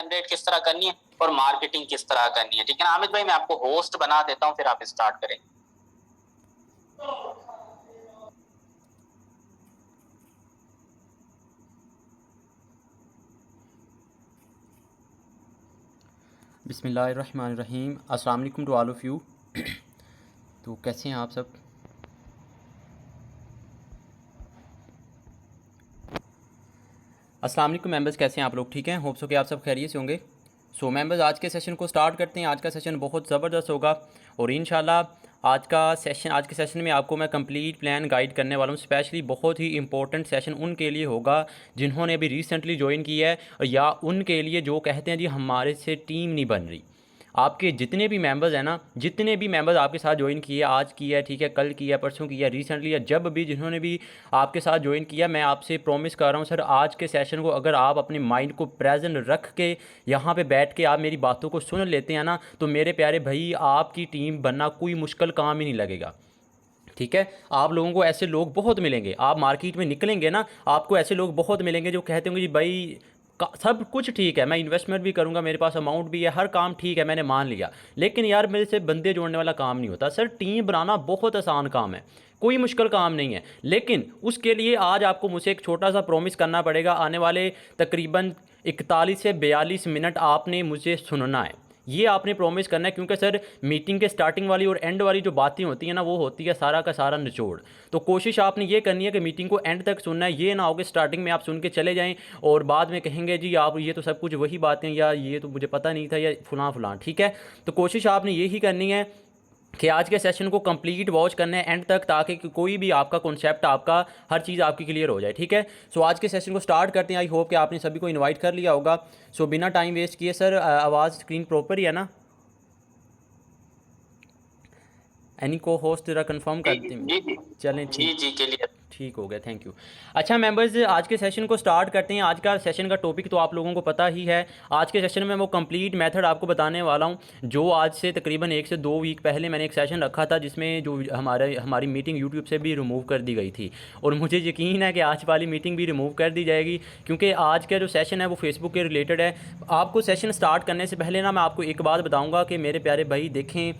Generate किस तरह करनी है और मार्केटिंग किस तरह करनी है। ठीक है ना हामिद भाई, मैं आपको होस्ट बना देता हूँ, फिर आप स्टार्ट करें। बिस्मिल्लाहिर्रहमानिर्रहीम। अस्सलाम वालेकुम टू ऑल ऑफ़ यू। तो कैसे हैं आप सब? अस्सलाम वालेकुम मेंबर्स, कैसे हैं आप लोग? ठीक हैं, होप सो कि आप सब खैरियत से होंगे। सो मेंबर्स, आज के सेशन को स्टार्ट करते हैं। आज का सेशन बहुत ज़बरदस्त होगा और इंशाल्लाह आज के सेशन में आपको मैं कंप्लीट प्लान गाइड करने वाला हूँ। स्पेशली बहुत ही इंपॉर्टेंट सेशन उनके लिए होगा जिन्होंने अभी रिसेंटली ज्वाइन किया है, या उनके लिए जो कहते हैं जी हमारे से टीम नहीं बन रही। आपके जितने भी मेंबर्स हैं ना, जितने भी मेंबर्स आपके साथ ज्वाइन किए, आज किया है, ठीक है, कल किया, परसों किया, रिसेंटली, या जब भी जिन्होंने भी आपके साथ ज्वाइन किया, मैं आपसे प्रॉमिस कर रहा हूँ सर, आज के सेशन को अगर आप अपने माइंड को प्रेजेंट रख के यहाँ पे बैठ के आप मेरी बातों को सुन लेते हैं ना, तो मेरे प्यारे भाई आपकी टीम बनना कोई मुश्किल काम ही नहीं लगेगा। ठीक है, आप लोगों को ऐसे लोग बहुत मिलेंगे, आप मार्केट में निकलेंगे ना, आपको ऐसे लोग बहुत मिलेंगे जो कहते होंगे जी भाई सब कुछ ठीक है, मैं इन्वेस्टमेंट भी करूंगा, मेरे पास अमाउंट भी है, हर काम ठीक है, मैंने मान लिया, लेकिन यार मेरे से बंदे जोड़ने वाला काम नहीं होता। सर टीम बनाना बहुत आसान काम है, कोई मुश्किल काम नहीं है, लेकिन उसके लिए आज आपको मुझसे एक छोटा सा प्रॉमिस करना पड़ेगा। आने वाले तकरीबन 41 से 42 मिनट आपने मुझे सुनना है, ये आपने प्रॉमिस करना है, क्योंकि सर मीटिंग के स्टार्टिंग वाली और एंड वाली जो बातें होती हैं ना, वो होती है सारा का सारा निचोड़। तो कोशिश आपने ये करनी है कि मीटिंग को एंड तक सुनना है। ये ना हो कि स्टार्टिंग में आप सुन के चले जाएं और बाद में कहेंगे जी आप ये तो सब कुछ वही बातें, या ये तो मुझे पता नहीं था, या फलां फलां। ठीक है, तो कोशिश आपने यही करनी है कि आज के सेशन को कंप्लीट वॉच करना है एंड तक, ताकि कोई भी आपका कॉन्सेप्ट, आपका हर चीज़ आपकी क्लियर हो जाए। ठीक है, सो आज के सेशन को स्टार्ट करते हैं। आई होप कि आपने सभी को इनवाइट कर लिया होगा। सो बिना टाइम वेस्ट किए, सर आवाज़ स्क्रीन प्रॉपर ही है ना? एनी को होस्ट ज़रा कंफर्म कर दें। चलें जी ठीक, जी के लिए ठीक हो गया, थैंक यू। अच्छा मेंबर्स, आज के सेशन को स्टार्ट करते हैं। आज का सेशन का टॉपिक तो आप लोगों को पता ही है। आज के सेशन में वो कंप्लीट मेथड आपको बताने वाला हूँ, जो आज से तकरीबन 1 से 2 वीक पहले मैंने एक सेशन रखा था, जिसमें जो हमारी मीटिंग यूट्यूब से भी रिमूव कर दी गई थी, और मुझे यकीन है कि आज वाली मीटिंग भी रिमूव कर दी जाएगी, क्योंकि आज का जो सेशन है वो फेसबुक के रिलेटेड है। आपको सेशन स्टार्ट करने से पहले ना मैं आपको एक बात बताऊँगा कि मेरे प्यारे भाई देखें,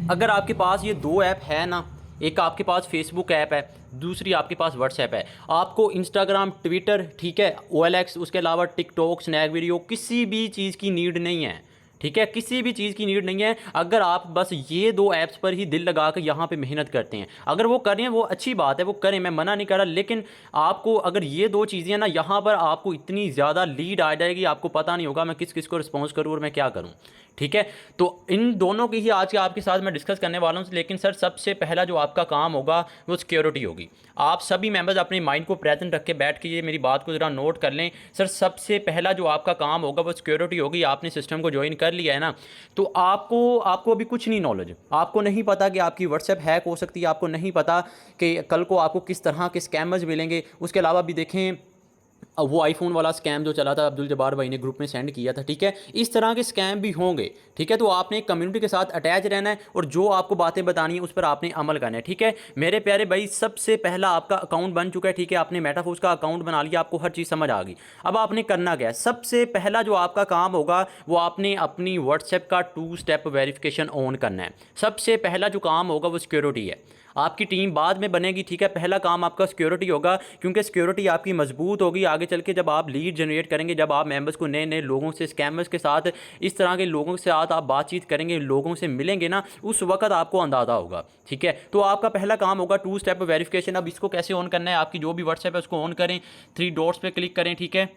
अगर आपके पास ये 2 ऐप है ना, एक आपके पास फेसबुक ऐप है, दूसरी आपके पास व्हाट्सएप है, आपको इंस्टाग्राम, ट्विटर, ठीक है, OLX, उसके अलावा टिकटॉक, स्नैक वीडियो, किसी भी चीज़ की नीड नहीं है। ठीक है, किसी भी चीज़ की नीड नहीं है। अगर आप बस ये 2 ऐप्स पर ही दिल लगा कर यहाँ पे मेहनत करते हैं, अगर वो करें वो अच्छी बात है, वो करें, मैं मना नहीं कर रहा, लेकिन आपको अगर ये 2 चीज़ें ना, यहाँ पर आपको इतनी ज़्यादा लीड आ जाएगी, आपको पता नहीं होगा मैं किस किस को रिस्पॉन्स करूँ और मैं क्या करूँ। ठीक है, तो इन दोनों की ही आज के आपके साथ मैं डिस्कस करने वाला हूँ। लेकिन सर सबसे पहला जो आपका काम होगा वो सिक्योरिटी होगी। आप सभी मेंबर्स अपने माइंड को प्रेजेंट रख के बैठ के ये मेरी बात को ज़रा नोट कर लें। सर सबसे पहला जो आपका काम होगा वो सिक्योरिटी होगी। आपने सिस्टम को ज्वाइन कर लिया है ना, तो आपको आपको अभी कुछ नहीं नॉलेज, आपको नहीं पता कि आपकी व्हाट्सएप हैक हो सकती है, आपको नहीं पता कि कल को आपको किस तरह के स्कैमर्स मिलेंगे। उसके अलावा भी देखें, अब वो आईफोन वाला स्कैम जो चला था, अब्दुल जब्बार भाई ने ग्रुप में सेंड किया था, ठीक है, इस तरह के स्कैम भी होंगे। ठीक है, तो आपने एक कम्युनिटी के साथ अटैच रहना है और जो आपको बातें बतानी है उस पर आपने अमल करना है। ठीक है मेरे प्यारे भाई, सबसे पहला आपका अकाउंट बन चुका है, ठीक है, आपने मेटाफोर्स का अकाउंट बना लिया, आपको हर चीज़ समझ आ गई। अब आपने करना क्या है? सबसे पहला जो आपका काम होगा वो आपने अपनी व्हाट्सएप का 2 स्टेप वेरिफिकेशन ऑन करना है। सबसे पहला जो काम होगा वो सिक्योरिटी है। आपकी टीम बाद में बनेगी, ठीक है, पहला काम आपका सिक्योरिटी होगा, क्योंकि सिक्योरिटी आपकी मजबूत होगी आगे चल के। जब आप लीड जनरेट करेंगे, जब आप मेंबर्स को नए नए लोगों से, स्कैमर्स के साथ, इस तरह के लोगों के साथ आप बातचीत करेंगे, लोगों से मिलेंगे ना, उस वक्त आपको अंदाज़ा होगा। ठीक है, तो आपका पहला काम होगा 2 स्टेप वेरिफिकेशन। अब इसको कैसे ऑन करना है? आपकी जो भी व्हाट्सएप है उसको ऑन करें, 3 डॉट्स पे क्लिक करें, ठीक है,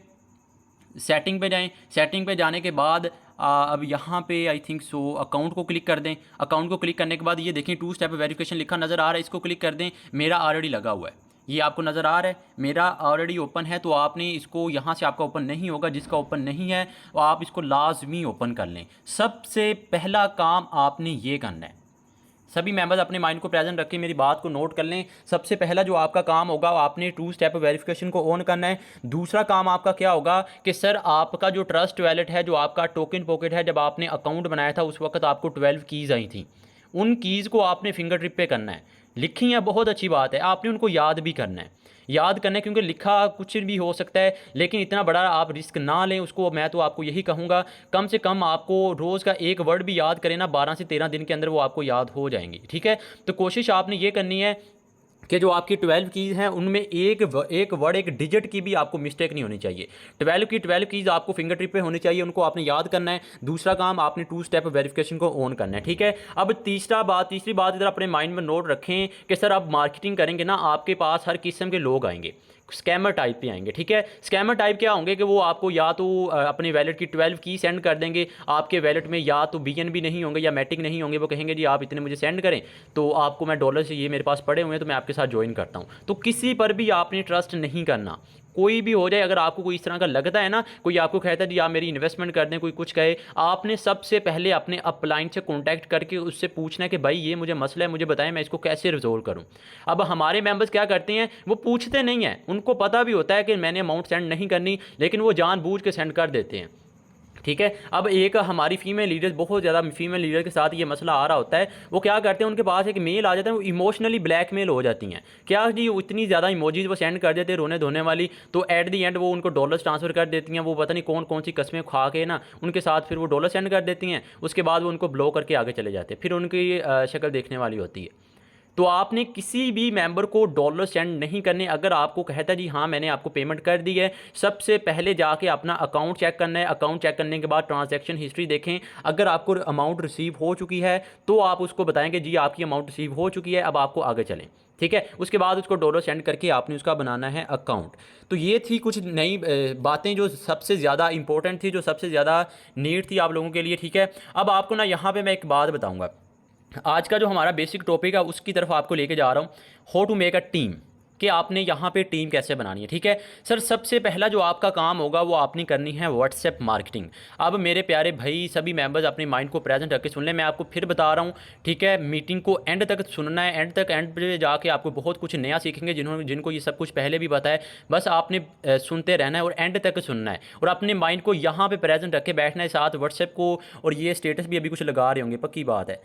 सेटिंग पे जाएं। सेटिंग पे जाने के बाद अब यहाँ पे आई थिंक सो अकाउंट को क्लिक कर दें। अकाउंट को क्लिक करने के बाद ये देखें 2 स्टेप वेरिफिकेशन लिखा नज़र आ रहा है, इसको क्लिक कर दें। मेरा ऑलरेडी लगा हुआ है, ये आपको नज़र आ रहा है, मेरा ऑलरेडी ओपन है, तो आपने इसको, यहाँ से आपका ओपन नहीं होगा, जिसका ओपन नहीं है तो आप इसको लाजमी ओपन कर लें। सबसे पहला काम आपने ये करना है। सभी मेंबर्स अपने माइंड को प्रेजेंट रख के मेरी बात को नोट कर लें। सबसे पहला जो आपका काम होगा, आपने 2 स्टेप वेरिफिकेशन को ऑन करना है। दूसरा काम आपका क्या होगा कि सर आपका जो ट्रस्ट वैलेट है, जो आपका टोकन पॉकेट है, जब आपने अकाउंट बनाया था उस वक्त आपको 12 कीज़ आई थी, उन कीज़ को आपने फिंगर ट्रिप पे करना है। लिखी हैं बहुत अच्छी बात है, आपने उनको याद भी करना है, याद करना है, क्योंकि लिखा कुछ भी हो सकता है, लेकिन इतना बड़ा आप रिस्क ना लें उसको। मैं तो आपको यही कहूँगा कम से कम आपको रोज़ का एक वर्ड भी याद करें ना, 12 से 13 दिन के अंदर वो आपको याद हो जाएंगी। ठीक है, तो कोशिश आपने ये करनी है कि जो आपकी 12 कीज़ हैं उनमें एक वर्ड, एक डिजिट की भी आपको मिस्टेक नहीं होनी चाहिए। 12 कीज़ आपको फिंगर टिप पे होनी चाहिए, उनको आपने याद करना है। दूसरा काम, आपने 2 स्टेप वेरिफिकेशन को ऑन करना है। ठीक है, अब तीसरी बात इधर अपने माइंड में नोट रखें कि सर आप मार्केटिंग करेंगे ना, आपके पास हर किस्म के लोग आएंगे, स्कैमर टाइप पे आएंगे। ठीक है, स्कैमर टाइप क्या होंगे कि वो आपको या तो अपने वैलेट की 12 की सेंड कर देंगे, आपके वैलेट में या तो BNB नहीं होंगे या मैटिक नहीं होंगे, वो कहेंगे जी आप इतने मुझे सेंड करें तो आपको मैं डॉलर से, ये मेरे पास पड़े हुए हैं तो मैं आपके साथ ज्वाइन करता हूँ। तो किसी पर भी आपने ट्रस्ट नहीं करना, कोई भी हो जाए। अगर आपको कोई इस तरह का लगता है ना, कोई आपको कहता है जी आप मेरी इन्वेस्टमेंट कर दें, कोई कुछ कहे, आपने सबसे पहले अपने अपलाइन से कांटेक्ट करके उससे पूछना है कि भाई ये मुझे मसला है, मुझे बताएं मैं इसको कैसे रिजोल्व करूं। अब हमारे मेंबर्स क्या करते हैं, वो पूछते नहीं हैं, उनको पता भी होता है कि मैंने अमाउंट सेंड नहीं करनी, लेकिन वो जानबूझ के सेंड कर देते हैं। ठीक है, अब एक हमारी फीमेल लीडर्स, बहुत ज़्यादा फीमेल लीडर के साथ ये मसला आ रहा होता है, वो क्या करते हैं, उनके पास एक मेल आ जाता है, वो इमोशनली ब्लैकमेल हो जाती हैं। क्या जी, इतनी ज़्यादा इमोजीज वो सेंड कर देते हैं रोने धोने वाली, तो एट दी एंड वो उनको डॉलर्स ट्रांसफ़र कर देती हैं। वो पता नहीं कौन कौन सी कस्में खा के ना उनके साथ फिर वो डॉलर सेंड कर देती हैं, उसके बाद वो उनको ब्लॉक करके आगे चले जाते हैं, फिर उनकी शक्ल देखने वाली होती है। तो आपने किसी भी मेंबर को डॉलर सेंड नहीं करने। अगर आपको कहता है जी हाँ मैंने आपको पेमेंट कर दी है, सबसे पहले जाके अपना अकाउंट चेक करना है। अकाउंट चेक करने के बाद ट्रांजैक्शन हिस्ट्री देखें, अगर आपको अमाउंट रिसीव हो चुकी है तो आप उसको बताएंगे जी आपकी अमाउंट रिसीव हो चुकी है, अब आपको आगे चलें। ठीक है, उसके बाद उसको डॉलर सेंड करके आपने उसका बनाना है अकाउंट। तो ये थी कुछ नई बातें जो सबसे ज़्यादा इंपॉर्टेंट थी, जो सबसे ज़्यादा नीड थी आप लोगों के लिए। ठीक है, अब आपको ना यहाँ पे मैं एक बात बताऊँगा, आज का जो हमारा बेसिक टॉपिक है उसकी तरफ आपको लेके जा रहा हूँ, how to make a team, कि आपने यहाँ पे टीम कैसे बनानी है। ठीक है सर, सबसे पहला जो आपका काम होगा वो आपने करनी है व्हाट्सएप मार्केटिंग। अब मेरे प्यारे भाई, सभी मेंबर्स अपने माइंड को प्रेजेंट रख के सुन लें, मैं आपको फिर बता रहा हूँ। ठीक है, मीटिंग को एंड तक सुनना है, एंड पे जाके आपको बहुत कुछ नया सीखेंगे, जिनको ये सब कुछ पहले भी पता है, बस आपने सुनते रहना है और एंड तक सुनना है, और अपने माइंड को यहाँ पर प्रेजेंट रख के बैठना है। साथ व्हाट्सएप को, और ये स्टेटस भी अभी कुछ लगा रहे होंगे, पक्की बात है,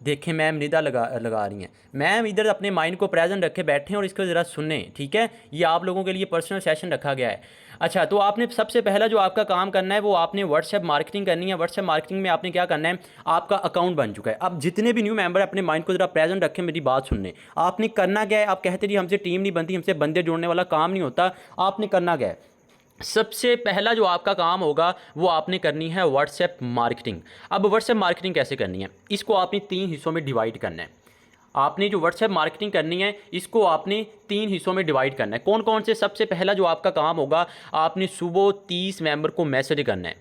देखें मैम निदा लगा रही हैं, मैम इधर अपने माइंड को प्रेजेंट रखे बैठें और इसको ज़रा सुने। ठीक है, ये आप लोगों के लिए पर्सनल सेशन रखा गया है। अच्छा, तो आपने सबसे पहला जो आपका काम करना है वो आपने व्हाट्सएप मार्केटिंग करनी है। व्हाट्सएप मार्केटिंग में आपने क्या करना है, आपका अकाउंट बन चुका है। अब जितने भी न्यू मेंबर अपने माइंड को ज़रा प्रेजेंट रखें, मेरी बात सुनने। आपने करना क्या है, आप कहते जी हमसे टीम नहीं बनती, हमसे बंदे जोड़ने वाला काम नहीं होता, आपने करना क्या है, सबसे पहला जो आपका काम होगा वो आपने करनी है व्हाट्सएप मार्केटिंग। अब व्हाट्सएप मार्केटिंग कैसे करनी है, इसको आपने 3 हिस्सों में डिवाइड करना है। आपने जो व्हाट्सएप मार्केटिंग करनी है इसको आपने 3 हिस्सों में डिवाइड करना है। कौन कौन से, सबसे पहला जो आपका काम होगा, आपने सुबह 30 मेंबर को मैसेज करना है।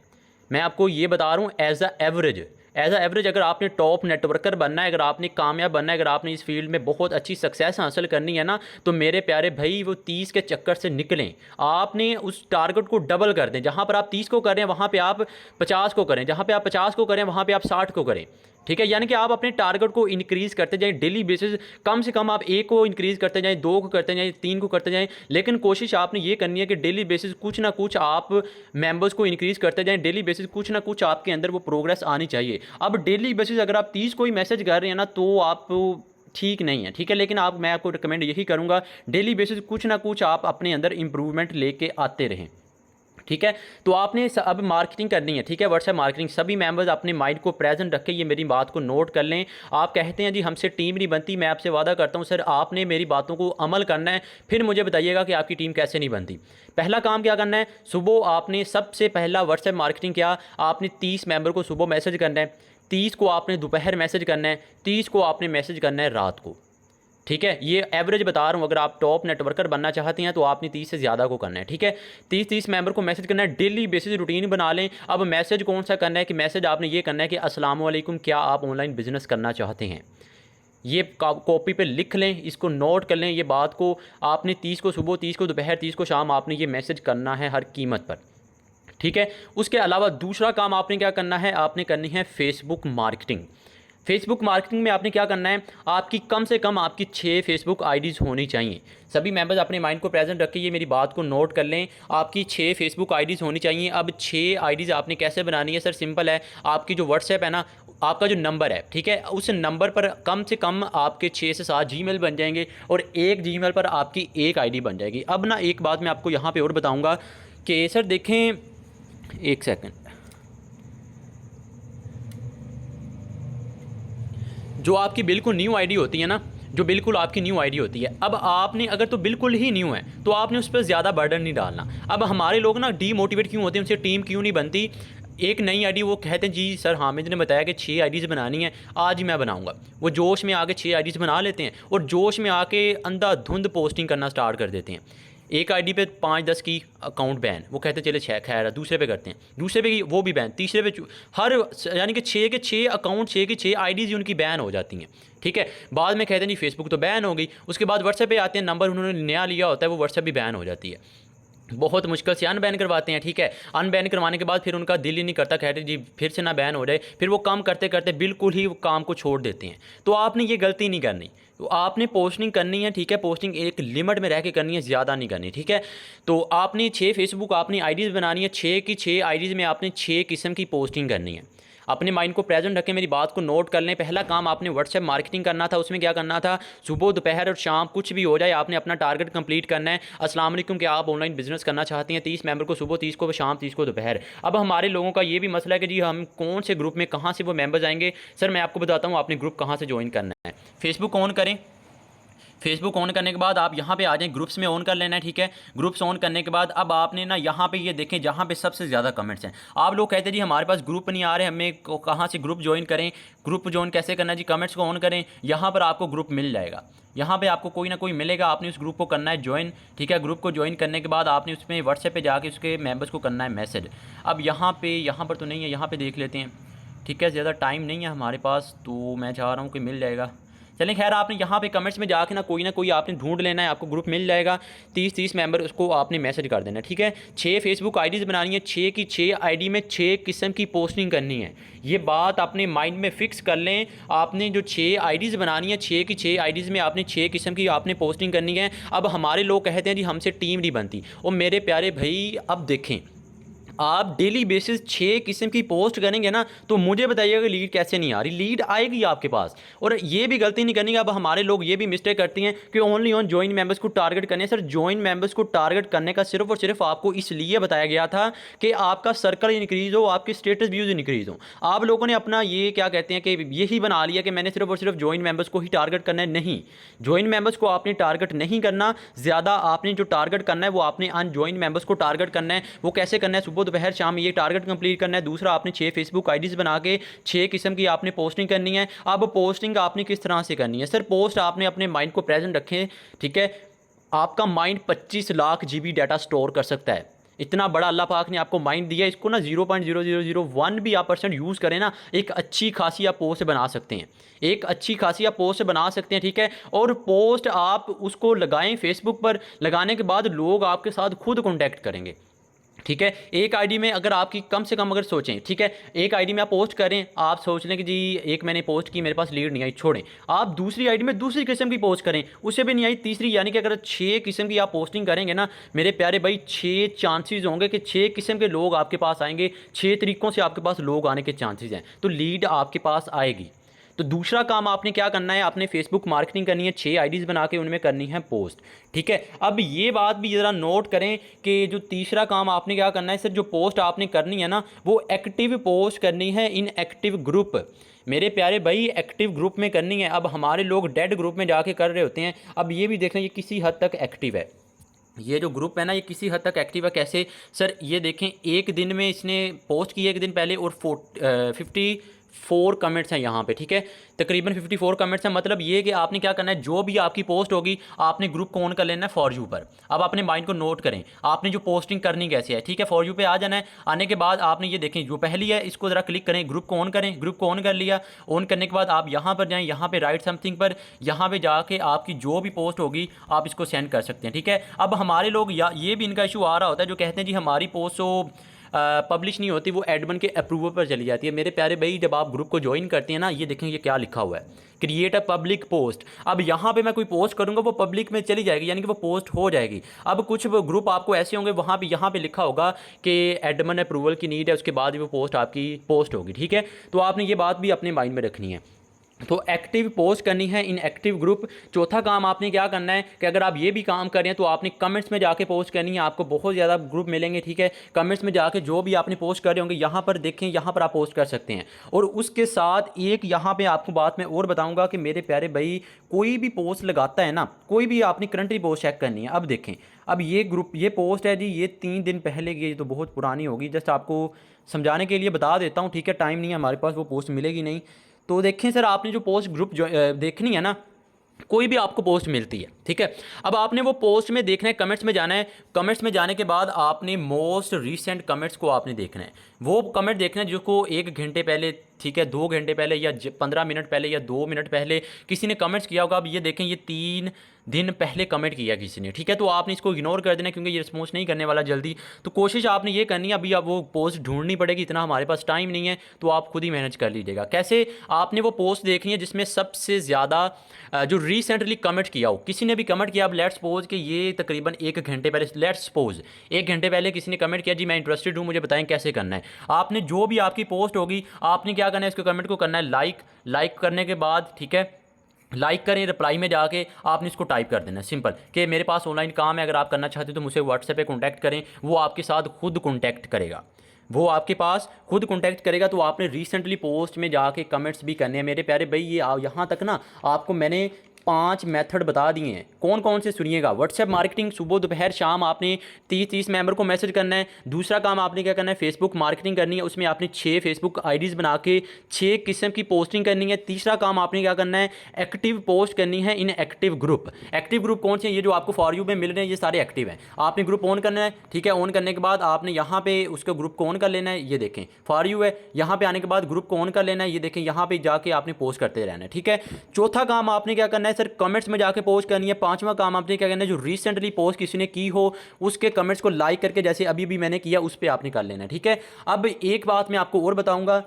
मैं आपको ये बता रहा हूँ एज अ एवरेज अगर आपने टॉप नेटवर्कर बनना है, अगर आपने कामयाब बनना है, अगर आपने इस फील्ड में बहुत अच्छी सक्सेस हासिल करनी है ना, तो मेरे प्यारे भाई वो 30 के चक्कर से निकलें। आपने उस टारगेट को डबल कर दें, जहाँ पर आप 30 को करें वहाँ पे आप 50 को करें, जहाँ पे आप 50 को करें वहाँ पे आप 60 को करें। ठीक है, यानी कि आप अपने टारगेट को इंक्रीज़ करते जाएं डेली बेसिस। कम से कम आप 1 को इंक्रीज़ करते जाएं, 2 को करते जाएं, 3 को करते जाएं, लेकिन कोशिश आपने ये करनी है कि डेली बेसिस कुछ ना कुछ आप मेंबर्स को इंक्रीज़ करते जाएं। डेली बेसिस कुछ ना कुछ आपके अंदर वो प्रोग्रेस आनी चाहिए। अब डेली बेसिस अगर आप 30 को ही मैसेज कर रहे हैं ना तो आप ठीक नहीं है। ठीक है, लेकिन मैं आपको रिकमेंड यही करूँगा, डेली बेसिस कुछ ना कुछ आप अपने अंदर इंप्रूवमेंट लेके आते रहें। ठीक है, तो आपने अब मार्केटिंग करनी है। ठीक है, व्हाट्सएप मार्केटिंग, सभी मेंबर्स अपने माइंड को प्रेजेंट रखें, ये मेरी बात को नोट कर लें। आप कहते हैं जी हमसे टीम नहीं बनती, मैं आपसे वादा करता हूं सर आपने मेरी बातों को अमल करना है, फिर मुझे बताइएगा कि आपकी टीम कैसे नहीं बनती। पहला काम क्या करना है, सुबह आपने सबसे पहला व्हाट्सएप मार्केटिंग क्या, आपने 30 मेंबर को सुबह मैसेज करना है, 30 को आपने दोपहर मैसेज करना है, 30 को आपने मैसेज करना है रात को। ठीक है, ये एवरेज बता रहा हूँ, अगर आप टॉप नेटवर्कर बनना चाहते हैं तो आपने 30 से ज़्यादा को करना है। ठीक है, 30 मेंबर को मैसेज करना है, डेली बेसिस रूटीन बना लें। अब मैसेज कौन सा करना है कि मैसेज आपने ये करना है कि अस्सलाम वालेकुम, क्या आप ऑनलाइन बिजनेस करना चाहते हैं। ये कॉपी पे लिख लें, इसको नोट कर लें, ये बात को आपने 30 को सुबह, 30 को दोपहर, 30 को शाम आपने ये मैसेज करना है हर कीमत पर। ठीक है, उसके अलावा दूसरा काम आपने क्या करना है, आपने करनी है फेसबुक मार्केटिंग। फेसबुक मार्केटिंग में आपने क्या करना है, आपकी कम से कम आपकी 6 फेसबुक आईडीज़ होनी चाहिए। सभी मेंबर्स अपने माइंड को प्रेजेंट रख के ये मेरी बात को नोट कर लें, आपकी 6 फेसबुक आईडीज़ होनी चाहिए। अब 6 आईडीज़ आपने कैसे बनानी है? सर सिंपल है, आपकी जो व्हाट्सएप है ना, आपका जो नंबर है, ठीक है, उस नंबर पर कम से कम आपके 6 से 7 जीमेल बन जाएंगे और एक जीमेल पर आपकी एक आईडी बन जाएगी। अब ना एक बात मैं आपको यहाँ पे और बताऊँगा कि सर देखें, एक सेकंड, जो आपकी बिल्कुल न्यू आईडी होती है ना, जो बिल्कुल आपकी न्यू आईडी होती है, अब आपने अगर तो बिल्कुल ही न्यू है तो आपने उस पर ज़्यादा बर्डन नहीं डालना। अब हमारे लोग ना डीमोटिवेट क्यों होते हैं, उनसे टीम क्यों नहीं बनती? एक नई आईडी वो कहते हैं जी सर हामिद ने बताया कि 6 आईडीज़ बनानी है, आज ही मैं बनाऊंगा। वो जोश में आके 6 आईडीज़ बना लेते हैं और जोश में आके अंधाधुंध पोस्टिंग करना स्टार्ट कर देते हैं। एक आईडी पे 5-10 की अकाउंट बैन, वो कहते हैं चले खैर है, दूसरे पे करते हैं, दूसरे पे की वो भी बैन, तीसरे पे हर यानी कि 6 के 6 अकाउंट, 6 की 6 आईडीज़ उनकी बैन हो जाती हैं। ठीक है, बाद में कहते हैं जी फेसबुक तो बैन हो गई, उसके बाद व्हाट्सएप पे आते हैं, नंबर उन्होंने नया लिया होता है, वो व्हाट्सएप भी बैन हो जाती है। बहुत मुश्किल से अनबैन करवाते हैं। ठीक है, अनबैन करवाने के बाद फिर उनका दिल ही नहीं करता, कहते जी फिर से ना बैन हो जाए, फिर वो काम करते करते बिल्कुल ही वो काम को छोड़ देते हैं। तो आपने ये गलती नहीं करनी, तो आपने पोस्टिंग करनी है। ठीक है, पोस्टिंग एक लिमिट में रह के करनी है, ज़्यादा नहीं करनी। ठीक है, तो आपने 6 फेसबुक आपने आईडीज़ बनानी है, 6 की 6 आईडीज़ में आपने 6 किस्म की पोस्टिंग करनी है। अपने माइंड को प्रेजेंट रखें, मेरी बात को नोट कर लें। पहला काम आपने व्हाट्सएप मार्केटिंग करना था, उसमें क्या करना था, सुबह दोपहर और शाम कुछ भी हो जाए आपने अपना टारगेट कंप्लीट करना है। अस्सलाम वालेकुम, कि आप ऑनलाइन बिजनेस करना चाहते हैं, 30 मेंबर को सुबह, 30 को शाम, 30 को दोपहर। अब हमारे लोगों का ये भी मसला है कि जी हम कौन से ग्रुप में, कहाँ से वो मेंबर्स आएंगे। सर मैं आपको बताता हूँ आपने ग्रुप कहाँ से ज्वाइन करना है। फेसबुक ऑन करें, फेसबुक ऑन करने के बाद आप यहाँ पे आ जाएं, ग्रुप्स में ऑन कर लेना है। ठीक है, ग्रुप्स ऑन करने के बाद अब आपने ना यहाँ पे ये देखें जहाँ पे सबसे ज़्यादा कमेंट्स हैं। आप लोग कहते हैं जी हमारे पास ग्रुप नहीं आ रहे, हमें कहाँ से ग्रुप ज्वाइन करें। ग्रुप ज्वाइन कैसे करना है जी, कमेंट्स को ऑन करें, यहाँ पर आपको ग्रुप मिल जाएगा, यहाँ पे आपको कोई ना कोई मिलेगा, आपने उस ग्रुप को करना है ज्वाइन। ठीक है, ग्रुप को ज्वाइन करने के बाद आपने उसमें व्हाट्सएप पे जाके उसके मेंबर्स को करना है मैसेज। अब यहाँ पर तो नहीं है, यहाँ पे देख लेते हैं। ठीक है, ज़्यादा टाइम नहीं है हमारे पास, तो मैं चाह रहा हूँ कि मिल जाएगा। चलें खैर, आपने यहाँ पे कमेंट्स में जाके ना कोई आपने ढूंढ लेना है, आपको ग्रुप मिल जाएगा। 30 मेंबर, उसको आपने मैसेज कर देना है। ठीक है, 6 फेसबुक आईडीज़ बनानी है, 6 की 6 आईडी में 6 किस्म की पोस्टिंग करनी है। ये बात अपने माइंड में फ़िक्स कर लें। आपने जो 6 आईडीज़ बनानी है, 6 की 6 आईडीज़ में आपने 6 किस्म की आपने पोस्टिंग करनी है। अब हमारे लोग कहते हैं जी हमसे टीम नहीं बनती, और मेरे प्यारे भाई अब देखें, आप डेली बेसिस 6 किस्म की पोस्ट करेंगे ना, तो मुझे बताइएगा कि लीड कैसे नहीं आ रही। लीड आएगी आपके पास। और ये भी गलती नहीं करनी। अब हमारे लोग ये भी मिस्टेक करती हैं कि ओनली ऑन ज्वाइन मेंबर्स को टारगेट करने। सर ज्वाइन मेंबर्स को टारगेट करने का सिर्फ और सिर्फ आपको इसलिए बताया गया था कि आपका सर्कल इंक्रीज़ हो, आपके स्टेटस व्यूज़ इंक्रीज़ हो। आप लोगों ने अपना ये क्या कहते हैं कि यही बना लिया कि मैंने सिर्फ और सिर्फ ज्वाइन मेंबर्स को ही टारगेट करना है। नहीं, ज्वाइन मेंबर्स को आपने टारगेट नहीं करना, ज़्यादा आपने जो टारगेट करना है वो आपने अनज्वाइन मेंबर्स को टारगेट करना है। वो कैसे करना है, सुबह दोपहर शाम ये टारगेट कंप्लीट करना है। दूसरा, आपने 6 फेसबुक आईडीज़ बना के 6 किस्म की आपने पोस्टिंग करनी है। अब पोस्टिंग आपने किस तरह से करनी है? सर पोस्ट आपने अपने माइंड को प्रेजेंट रखें। ठीक है, आपका mind 25 lakh GB data store कर सकता है। इतना बड़ा अल्लाह पाक ने आपको माइंड दिया, इसको ना 0.0001 भी आप % यूज़ करें ना, एक अच्छी खासी आप पोस्ट बना सकते हैं, एक अच्छी खासी आप पोस्ट बना सकते हैं। ठीक है, और पोस्ट आप उसको लगाएं फेसबुक पर, लगाने के बाद लोग आपके साथ खुद कॉन्टैक्ट करेंगे। ठीक है, एक आईडी में अगर आपकी कम से कम अगर सोचें, ठीक है, एक आईडी में आप पोस्ट करें, आप सोच लें कि जी एक मैंने पोस्ट की, मेरे पास लीड नहीं आई, छोड़ें। आप दूसरी आईडी में दूसरी किस्म की पोस्ट करें, उससे भी नहीं आई, तीसरी, यानी कि अगर 6 किस्म की आप पोस्टिंग करेंगे ना मेरे प्यारे भाई, 6 चांसेस होंगे कि 6 किस्म के लोग आपके पास आएंगे। 6 तरीक़ों से आपके पास लोग आने के चांसेस हैं, तो लीड आपके पास आएगी। तो दूसरा काम आपने क्या करना है, आपने फेसबुक मार्केटिंग करनी है, 6 आईडीज़ बना के उनमें करनी है पोस्ट। ठीक है, अब ये बात भी ज़रा नोट करें कि जो तीसरा काम आपने क्या करना है, सर जो पोस्ट आपने करनी है ना वो एक्टिव पोस्ट करनी है, इन एक्टिव ग्रुप। मेरे प्यारे भाई एक्टिव ग्रुप में करनी है। अब हमारे लोग डेड ग्रुप में जाके कर रहे होते हैं। अब ये भी देख लें, ये किसी हद तक एक्टिव है, ये जो ग्रुप है ना ये किसी हद तक एक्टिव है। कैसे सर, ये देखें, एक दिन में इसने पोस्ट की एक दिन पहले और 54 कमेंट्स हैं यहाँ पे। ठीक है, तकरीबन 54 कमेंट्स हैं। मतलब ये कि आपने क्या करना है, जो भी आपकी पोस्ट होगी आपने ग्रुप को ऑन कर लेना है फॉर यू पर। अब अपने माइंड को नोट करें, आपने जो पोस्टिंग करनी कैसे है। ठीक है, फॉर यू पे आ जाना है। आने के बाद आपने ये देखें, जो पहली है इसको ज़रा क्लिक करें, ग्रुप को ऑन करें। ग्रुप को ऑन कर लिया, ऑन करने के बाद आप यहाँ पर जाएँ, यहाँ पर राइट समथिंग पर, यहाँ पर जाके आपकी जो भी पोस्ट होगी आप इसको सेंड कर सकते हैं। ठीक है, अब हमारे लोग ये भी इनका इशू आ रहा होता है जो कहते हैं जी हमारी पोस्ट पब्लिश नहीं होती, वो एडमिन के अप्रूवल पर चली जाती है। मेरे प्यारे भाई जब आप ग्रुप को ज्वाइन करते हैं ना, ये देखें ये क्या लिखा हुआ है, क्रिएट अ पब्लिक पोस्ट। अब यहाँ पे मैं कोई पोस्ट करूँगा वो पब्लिक में चली जाएगी, यानी कि वो पोस्ट हो जाएगी। अब कुछ ग्रुप आपको ऐसे होंगे वहाँ पे यहाँ पे लिखा होगा कि एडमिन अप्रूवल की नीड है, उसके बाद वो पोस्ट आपकी पोस्ट होगी, ठीक है। तो आपने ये बात भी अपने माइंड में रखनी है। तो एक्टिव पोस्ट करनी है इन एक्टिव ग्रुप। चौथा काम आपने क्या करना है कि अगर आप ये भी काम कर रहे हैं तो आपने कमेंट्स में जाके पोस्ट करनी है। आपको बहुत ज़्यादा ग्रुप मिलेंगे, ठीक है। कमेंट्स में जाके जो भी आपने पोस्ट कर रहे होंगे यहाँ पर देखें, यहाँ पर आप पोस्ट कर सकते हैं। और उसके साथ एक यहाँ पे आपको बात मैं और बताऊँगा कि मेरे प्यारे भाई कोई भी पोस्ट लगाता है ना, कोई भी आपने करंटली पोस्ट चेक करनी है। अब देखें, अब ये ग्रुप ये पोस्ट है जी, ये 3 दिन पहले की, ये तो बहुत पुरानी होगी। जस्ट आपको समझाने के लिए बता देता हूँ, ठीक है। टाइम नहीं है हमारे पास, वो पोस्ट मिलेगी नहीं। तो देखें सर, आपने जो पोस्ट ग्रुप जो देखनी है ना, कोई भी आपको पोस्ट मिलती है, ठीक है। अब आपने वो पोस्ट में देखना है, कमेंट्स में जाना है। कमेंट्स में जाने के बाद आपने मोस्ट रीसेंट कमेंट्स को आपने देखना है। वो कमेंट देखना है जिसको 1 घंटे पहले, ठीक है, 2 घंटे पहले या 15 मिनट पहले या 2 मिनट पहले किसी ने कमेंट्स किया होगा। अब ये देखें, ये 3 दिन पहले कमेंट किया किसी ने, ठीक है। तो आपने इसको इग्नोर कर देना क्योंकि ये रिस्पॉन्स नहीं करने वाला जल्दी। तो कोशिश आपने ये करनी है, अभी अब वो पोस्ट ढूंढनी पड़ेगी, इतना हमारे पास टाइम नहीं है, तो आप खुद ही मैनेज कर लीजिएगा। कैसे? आपने वो पोस्ट देखनी है जिसमें सबसे ज़्यादा जो रिसेंटली कमेंट किया हो, किसी ने भी कमेंट किया। अब लेट्स सपोज कि ये तकरीबन 1 घंटे पहले, लेट्स सपोज 1 घंटे पहले किसी ने कमेंट किया, जी मैं इंटरेस्टेड हूँ, मुझे बताएं कैसे करना है। आपने जो भी आपकी पोस्ट होगी, आपने क्या करना है, इसको कमेंट को करना है लाइक करने के बाद, ठीक है, लाइक करें, रिप्लाई में जाके आपने इसको टाइप कर देना है सिंपल कि मेरे पास ऑनलाइन काम है, अगर आप करना चाहते हो तो मुझसे व्हाट्सएप पे कॉन्टैक्ट करें। वो आपके साथ खुद कॉन्टैक्ट करेगा, वो आपके पास खुद कॉन्टैक्ट करेगा। तो आपने रिसेंटली पोस्ट में जाके कमेंट्स भी करने हैं मेरे प्यारे भाई। ये यहाँ तक ना आपको मैंने 5 मेथड बता दिए हैं, कौन कौन से सुनिएगा। व्हाट्सएप मार्केटिंग, सुबह दोपहर शाम आपने 30 मेंबर को मैसेज करना है। दूसरा काम आपने क्या करना है, फेसबुक मार्केटिंग करनी है, उसमें आपने 6 फेसबुक आईडीज़ बना के 6 किस्म की पोस्टिंग करनी है। तीसरा काम आपने क्या करना है, एक्टिव पोस्ट करनी है इन एक्टिव ग्रुप। एक्टिव ग्रुप कौन से हैं? ये जो आपको फॉर यू में मिल रहे हैं, ये सारे एक्टिव हैं। आपने ग्रुप ऑन करना है, ठीक है। ऑन करने के बाद आपने यहाँ पे उसके ग्रुप को ऑन कर लेना है, ये देखें फॉर यू है। यहाँ पे आने के बाद ग्रुप को ऑन कर लेना है, ये देखें यहाँ पे जाके आपने पोस्ट करते रहना है, ठीक है। चौथा काम आपने क्या करना है सर, कमेंट्स में जाके पोस्ट करनी है। पांचवा काम आपने क्या करना है, जो रिसेंटली पोस्ट किसी ने की हो उसके कमेंट्स को लाइक करके, जैसे अभी भी मैंने किया, उस पर आपने कर लेना है, ठीक है। अब एक बात मैं आपको और बताऊंगा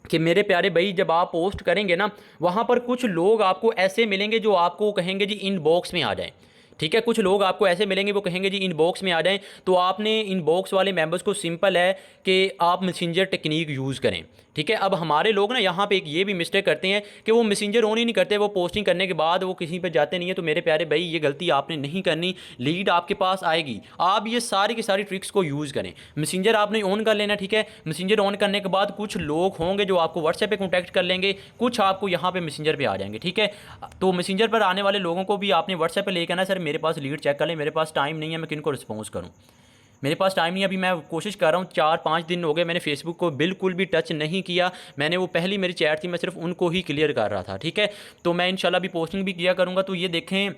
कि मेरे प्यारे भाई जब आप पोस्ट करेंगे ना, वहाँ पर कुछ लोग आपको ऐसे मिलेंगे जो आपको कहेंगे जी इनबॉक्स में आ जाएं, ठीक है। कुछ लोग आपको ऐसे मिलेंगे वो कहेंगे जी इनबॉक्स में आ जाएं। तो आपने इनबॉक्स वाले मेंबर्स को सिंपल है कि आप मैसेंजर टेक्निक यूज़ करें, ठीक है। अब हमारे लोग ना यहाँ पे एक ये भी मिस्टेक करते हैं कि वो मैसेंजर ऑन ही नहीं करते, वो पोस्टिंग करने के बाद वो किसी पे जाते नहीं है। तो मेरे प्यारे भाई ये गलती आपने नहीं करनी, लीड आपके पास आएगी। आप ये सारी की सारी ट्रिक्स को यूज़ करें। मैसेंजर आपने ऑन कर लेना, ठीक है। मैसेंजर ऑन करने के बाद कुछ लोग होंगे जो आपको व्हाट्सएप पे कॉन्टैक्ट कर लेंगे, कुछ आपको यहाँ पे मैसेंजर पे आ जाएंगे, ठीक है। तो मैसेंजर पर आने वाले लोगों को भी आपने व्हाट्सएप पे लेकर आना, सर मेरे पास लीड चेक कर लें, मेरे पास टाइम नहीं है, मैं किनको रिस्पॉन्स करूँ, मेरे पास टाइम नहीं है। अभी मैं कोशिश कर रहा हूँ, 4-5 दिन हो गए मैंने फेसबुक को बिल्कुल भी टच नहीं किया। मैंने वो पहली मेरी चैट थी, मैं सिर्फ उनको ही क्लियर कर रहा था, ठीक है। तो मैं इंशाल्लाह भी पोस्टिंग भी किया करूँगा। तो ये देखें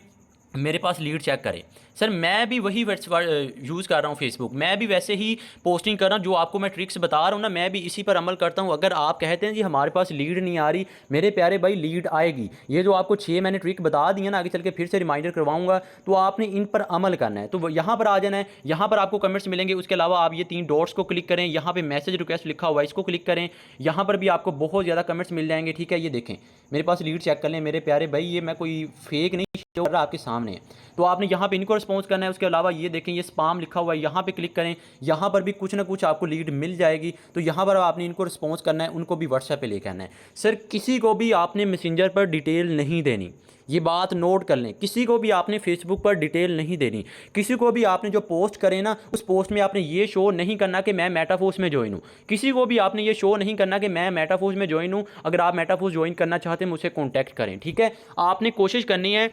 मेरे पास लीड चेक करें सर, मैं भी वही यूज़ कर रहा हूँ फेसबुक, मैं भी वैसे ही पोस्टिंग कर रहा हूँ। जो आपको मैं ट्रिक्स बता रहा हूँ ना, मैं भी इसी पर अमल करता हूँ। अगर आप कहते हैं जी हमारे पास लीड नहीं आ रही, मेरे प्यारे भाई लीड आएगी। ये जो आपको 6 मैंने ट्रिक बता दी है ना, आगे चल के फिर से रिमाइंडर करवाऊंगा, तो आपने इन पर अमल करना है। तो यहाँ पर आ जाना है, यहाँ पर आपको कमेंट्स मिलेंगे। उसके अलावा आप ये 3 डॉट्स को क्लिक करें, यहाँ पर मैसेज रिक्वेस्ट लिखा हुआ है, इसको क्लिक करें। यहाँ पर भी आपको बहुत ज़्यादा कमेंट्स मिल जाएंगे, ठीक है। ये देखें मेरे पास लीड चेक कर लें मेरे प्यारे भाई, ये मैं कोई फेक नहीं शो कर रहा, आपके सामने है। तो आपने यहाँ पे इनको रिस्पॉन्स करना है। उसके अलावा ये देखें ये स्पाम लिखा हुआ है, यहाँ पे क्लिक करें, यहाँ पर भी कुछ ना कुछ आपको लीड मिल जाएगी। तो यहाँ पर आपने इनको रिस्पॉन्स करना है, उनको भी व्हाट्सएप पे लेकर आना है। सर किसी को भी आपने मैसेंजर पर डिटेल नहीं देनी, ये बात नोट कर लें। किसी को भी आपने फेसबुक पर डिटेल नहीं देनी। किसी को भी आपने जो पोस्ट करें ना, उस पोस्ट में आपने ये शो नहीं करना कि मैं मेटाफोर्स में ज्वाइन हूँ। किसी को भी आपने ये शो नहीं करना कि मैं मेटाफोर्स में ज्वाइन हूँ। अगर आप मेटाफोर्स ज्वाइन करना चाहते हैं मुझसे कॉन्टैक्ट करें, ठीक है। आपने कोशिश करनी है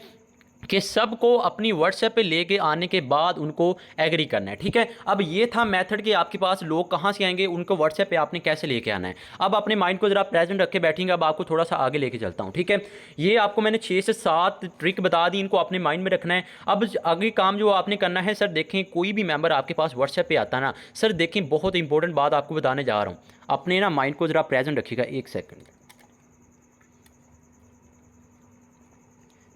कि सबको अपनी व्हाट्सएप पे लेके आने के बाद उनको एग्री करना है, ठीक है। अब ये था मेथड कि आपके पास लोग कहाँ से आएंगे, उनको व्हाट्सएप पे आपने कैसे लेके आना है। अब अपने माइंड को ज़रा प्रेजेंट रख के बैठेंगे। अब आपको थोड़ा सा आगे लेके चलता हूँ, ठीक है। ये आपको मैंने 6 से 7 ट्रिक बता दी, इनको अपने माइंड में रखना है। अब आगे काम जो आपने करना है, सर देखें कोई भी मेम्बर आपके पास व्हाट्सएप पर आता ना, सर देखें बहुत इंपॉर्टेंट बात आपको बताने जा रहा हूँ। अपने ना माइंड को ज़रा प्रेजेंट रखिएगा, 1 सेकेंड,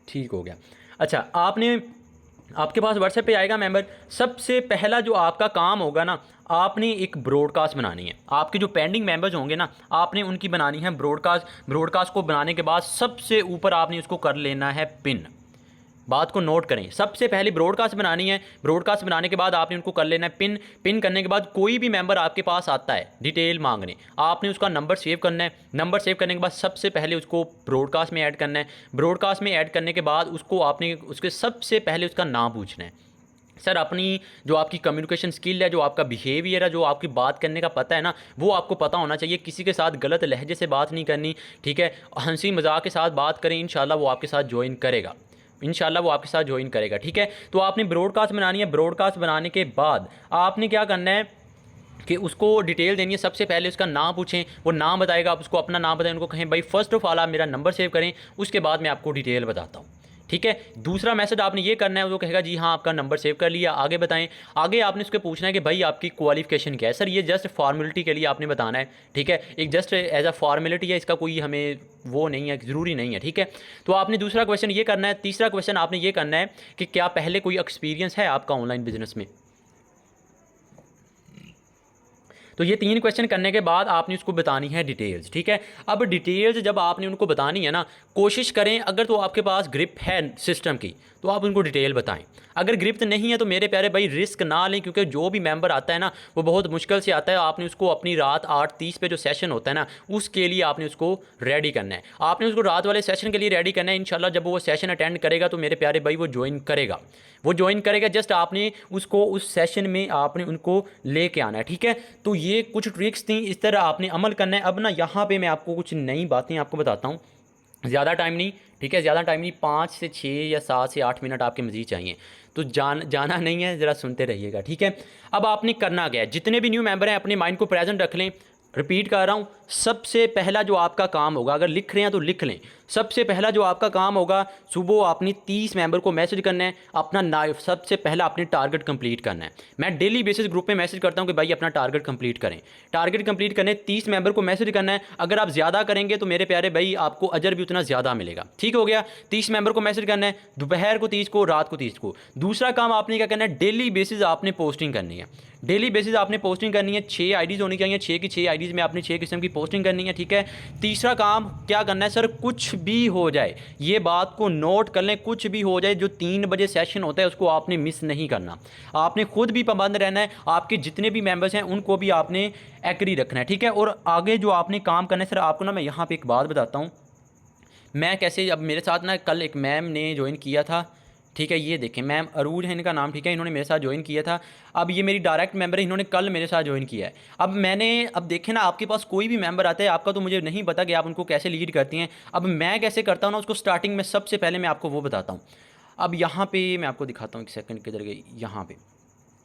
ठीक हो गया। अच्छा, आपने आपके पास व्हाट्सएप पे आएगा मेंबर। सबसे पहला जो आपका काम होगा ना, आपने एक ब्रॉडकास्ट बनानी है। आपके जो पेंडिंग मेंबर्स होंगे ना, आपने उनकी बनानी है ब्रॉडकास्ट। ब्रॉडकास्ट को बनाने के बाद सबसे ऊपर आपने उसको कर लेना है पिन। बात को नोट करें, सबसे पहले ब्रॉडकास्ट बनानी है। ब्रॉडकास्ट बनाने के बाद आपने उनको कर लेना है पिन। पिन करने के बाद कोई भी मेंबर आपके पास आता है डिटेल मांगने, आपने उसका नंबर सेव करना है। नंबर सेव करने के बाद सबसे पहले उसको ब्रॉडकास्ट में ऐड करना है। ब्रॉडकास्ट में ऐड करने के बाद उसको आपने उसके सबसे पहले उसका नाम पूछना है। सर, अपनी जो आपकी कम्युनिकेशन स्किल है, जो आपका बिहेवियर है, जो आपकी बात करने का पता है ना, वो आपको पता होना चाहिए। किसी के साथ गलत लहजे से बात नहीं करनी, ठीक है। हंसी मजाक के साथ बात करें, इंशाल्लाह वो आपके साथ ज्वाइन करेगा। इंशाल्लाह वो आपके साथ ज्वाइन करेगा, ठीक है। तो आपने ब्रॉडकास्ट बनानी है। ब्रॉडकास्ट बनाने के बाद आपने क्या करना है कि उसको डिटेल देनी है। सबसे पहले उसका नाम पूछें, वो नाम बताएगा, आप उसको अपना नाम बताएं, उनको कहें भाई फर्स्ट ऑफ ऑल आप मेरा नंबर सेव करें, उसके बाद मैं आपको डिटेल बताता हूँ, ठीक है। दूसरा मैसेज आपने ये करना है, वो कहेगा जी हाँ आपका नंबर सेव कर लिया, आगे बताएं। आगे आपने उसके पूछना है कि भाई आपकी क्वालिफिकेशन क्या है। सर, ये जस्ट फॉर्मेलिटी के लिए आपने बताना है, ठीक है। एक जस्ट एज अ फॉर्मेलिटी है, इसका कोई हमें वो नहीं है, ज़रूरी नहीं है, ठीक है। तो आपने दूसरा क्वेश्चन ये करना है। तीसरा क्वेश्चन आपने ये करना है कि क्या पहले कोई एक्सपीरियंस है आपका ऑनलाइन बिजनेस में। तो ये 3 क्वेश्चन करने के बाद आपने उसको बतानी है डिटेल्स, ठीक है। अब डिटेल्स जब आपने उनको बतानी है ना, कोशिश करें अगर तो आपके पास ग्रिप है सिस्टम की तो आप उनको डिटेल बताएं। अगर ग्रिप नहीं है तो मेरे प्यारे भाई रिस्क ना लें, क्योंकि जो भी मेंबर आता है ना वो बहुत मुश्किल से आता है। आपने उसको अपनी रात 8:30 पे जो सेशन होता है ना, उसके लिए आपने उसको रेडी करना है। आपने उसको रात वाले सेशन के लिए रेडी करना है। इंशाल्लाह जब वो सेशन अटेंड करेगा तो मेरे प्यारे भाई वो ज्वाइन करेगा, वो ज्वाइन करेगा। जस्ट आपने उसको उस सेशन में आपने उनको लेके आना है, ठीक है। तो ये कुछ ट्रिक्स थी, इस तरह आपने अमल करना है। अब ना यहाँ पे मैं आपको कुछ नई बातें आपको बताता हूँ, ज़्यादा टाइम नहीं, ठीक है, ज़्यादा टाइम नहीं, 5 से 6 या 7 से 8 मिनट आपके मज़ीद चाहिए। तो जाना नहीं है, ज़रा सुनते रहिएगा, ठीक है। अब आपने करना क्या है, जितने भी न्यू मेंबर हैं अपने माइंड को प्रेजेंट रख लें। रिपीट कर रहा हूँ, सबसे पहला जो आपका काम होगा, अगर लिख रहे हैं तो लिख लें। सबसे पहला जो आपका काम होगा, सुबह आपने 30 मेंबर को मैसेज करना है, अपना सबसे पहला आपने टारगेट कंप्लीट करना है। मैं डेली बेसिस ग्रुप में मैसेज करता हूँ कि भाई अपना टारगेट कंप्लीट करें। टारगेट कंप्लीट करने 30 मेंबर को मैसेज करना है। अगर आप ज़्यादा करेंगे तो मेरे प्यारे भाई आपको अजर भी उतना ज़्यादा मिलेगा, ठीक हो गया। 30 मेंबर को मैसेज करना है, दोपहर को 30 को, रात को 30 को। दूसरा काम आपने क्या करना है, डेली बेसिस आपने पोस्टिंग करनी है। डेली बेसिस आपने पोस्टिंग करनी है। 6 आईडीज़ होनी चाहिए, 6 की 6 आईडीज़ में आपने 6 किस्म की पोस्टिंग करनी है, ठीक है। तीसरा काम क्या करना है, सर कुछ भी हो जाए, ये बात को नोट कर लें, कुछ भी हो जाए, जो 3 बजे सेशन होता है उसको आपने मिस नहीं करना। आपने खुद भी पाबंद रहना है, आपके जितने भी मेंबर्स हैं उनको भी आपने एग्री रखना है, ठीक है। और आगे जो आपने काम करना है, सर आपको ना मैं यहाँ पे एक बात बताता हूँ, मैं कैसे, अब मेरे साथ ना कल एक मैम ने ज्वाइन किया था, ठीक है। ये देखें मैम अरूज है इनका नाम, ठीक है। इन्होंने मेरे साथ ज्वाइन किया था। अब ये मेरी डायरेक्ट मेंबर है, इन्होंने कल मेरे साथ ज्वाइन किया है। अब देखें ना, आपके पास कोई भी मेंबर आता है, आपका तो मुझे नहीं पता कि आप उनको कैसे लीड करती हैं। अब मैं कैसे करता हूँ ना उसको, स्टार्टिंग में सबसे पहले मैं आपको वो बताता हूँ। अब यहाँ पे मैं आपको दिखाता हूँ, एक सेकंड किधर गई, यहाँ पे